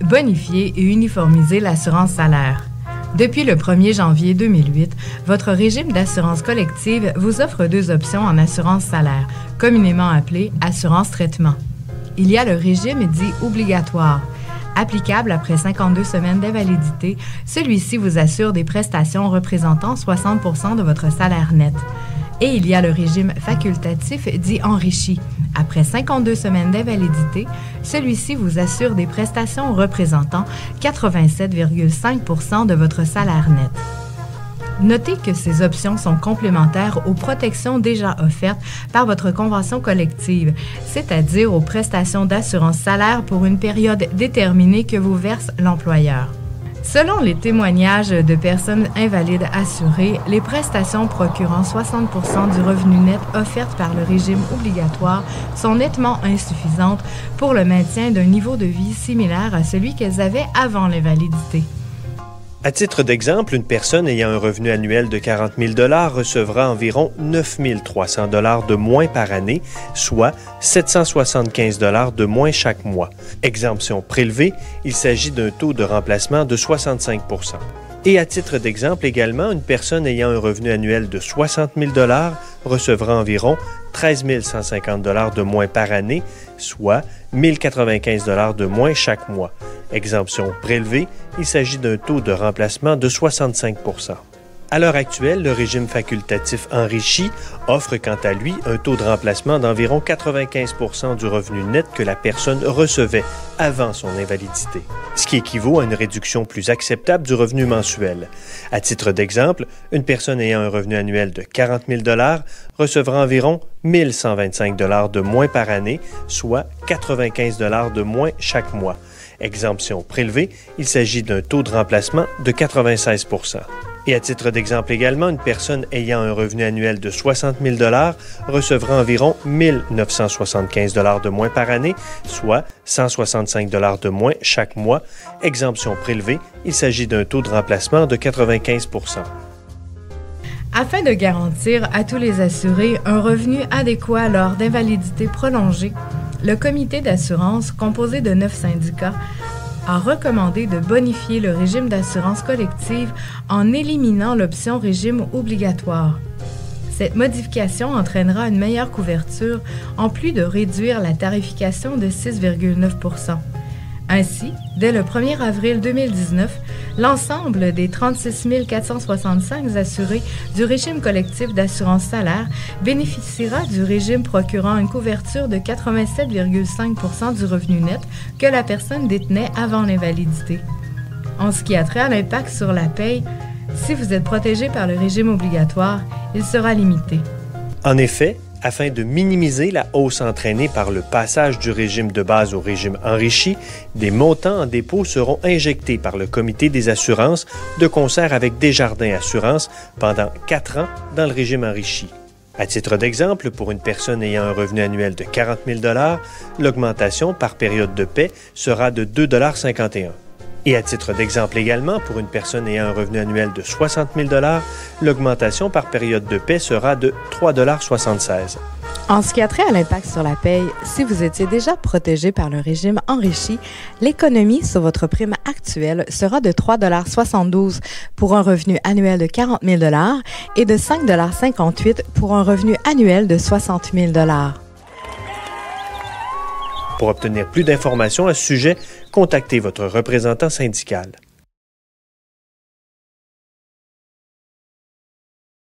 bonifier et uniformiser l'assurance salaire. Depuis le 1er janvier 2008, votre régime d'assurance collective vous offre deux options en assurance salaire, communément appelée assurance traitement. Il y a le régime dit obligatoire. Applicable après 52 semaines d'invalidité, celui-ci vous assure des prestations représentant 60 % de votre salaire net. Et il y a le régime facultatif dit enrichi. Après 52 semaines d'invalidité, celui-ci vous assure des prestations représentant 87,5 % de votre salaire net. Notez que ces options sont complémentaires aux protections déjà offertes par votre convention collective, c'est-à-dire aux prestations d'assurance salaire pour une période déterminée que vous verse l'employeur. Selon les témoignages de personnes invalides assurées, les prestations procurant 60 % du revenu net offertes par le régime obligatoire sont nettement insuffisantes pour le maintien d'un niveau de vie similaire à celui qu'elles avaient avant l'invalidité. À titre d'exemple, une personne ayant un revenu annuel de 40 000 $ recevra environ 9 300 $ de moins par année, soit 775 $ de moins chaque mois. Exemption prélevée, il s'agit d'un taux de remplacement de 65 %. Et à titre d'exemple également, une personne ayant un revenu annuel de 60 000 $ recevra environ 13 150 $ de moins par année, soit 1 095 $ de moins chaque mois. Exemption prélevée, il s'agit d'un taux de remplacement de 65 %. À l'heure actuelle, le régime facultatif enrichi offre quant à lui un taux de remplacement d'environ 95 % du revenu net que la personne recevait avant son invalidité, ce qui équivaut à une réduction plus acceptable du revenu mensuel. À titre d'exemple, une personne ayant un revenu annuel de 40 000 $ recevra environ 1 125 $ de moins par année, soit 95 $ de moins chaque mois. Exemption prélevée, il s'agit d'un taux de remplacement de 96 %. Et à titre d'exemple également, une personne ayant un revenu annuel de 60 000 $ recevra environ 1 975 $ de moins par année, soit 165 $ de moins chaque mois. Exemption prélevée, il s'agit d'un taux de remplacement de 95 %. Afin de garantir à tous les assurés un revenu adéquat lors d'invalidité prolongée, le comité d'assurance, composé de 9 syndicats, a recommandé de bonifier le régime d'assurance collective en éliminant l'option régime obligatoire. Cette modification entraînera une meilleure couverture, en plus de réduire la tarification de 6,9 %. Ainsi, dès le 1er avril 2019, l'ensemble des 36 465 assurés du régime collectif d'assurance salaire bénéficiera du régime procurant une couverture de 87,5 % du revenu net que la personne détenait avant l'invalidité. En ce qui a trait à l'impact sur la paye, si vous êtes protégé par le régime obligatoire, il sera limité. En effet, afin de minimiser la hausse entraînée par le passage du régime de base au régime enrichi, des montants en dépôt seront injectés par le Comité des assurances de concert avec Desjardins Assurances pendant 4 ans dans le régime enrichi. À titre d'exemple, pour une personne ayant un revenu annuel de 40 000 $, l'augmentation par période de paie sera de 2,51 $. Et à titre d'exemple également, pour une personne ayant un revenu annuel de 60 000 $, l'augmentation par période de paie sera de 3,76 $. En ce qui a trait à l'impact sur la paye, si vous étiez déjà protégé par le régime enrichi, l'économie sur votre prime actuelle sera de 3,72 $ pour un revenu annuel de 40 000 $ et de 5,58 $ pour un revenu annuel de 60 000 $. Pour obtenir plus d'informations à ce sujet, contactez votre représentant syndical.